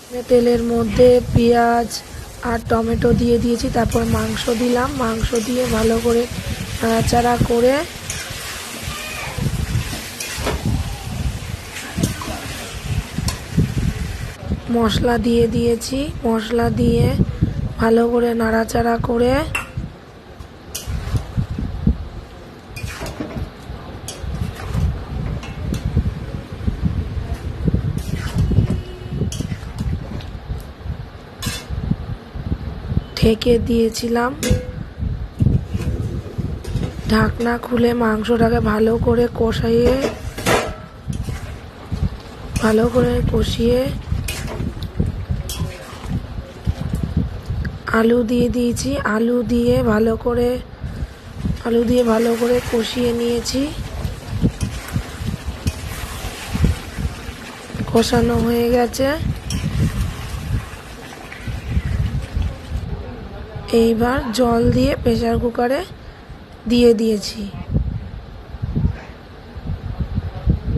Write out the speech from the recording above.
তেলের মধ্যে পেঁয়াজ আর টমেটো দিয়ে দিয়েছি, তারপর মাংস দিলাম। মাংস দিয়ে ভালো করে নাড়াচাড়া করে মশলা দিয়ে দিয়েছি। মশলা দিয়ে ভালো করে নাড়াচাড়া করে ঢেকে দিয়েছিলাম। ঢাকনা খুলে মাংসটাকে ভালো করে কষিয়ে আলু দিয়ে দিয়েছি। আলু দিয়ে ভালো করে কষিয়ে নিয়েছি। কষানো হয়ে গেছে। এইবার জল দিয়ে প্রেসার কুকারে দিয়ে দিয়েছি।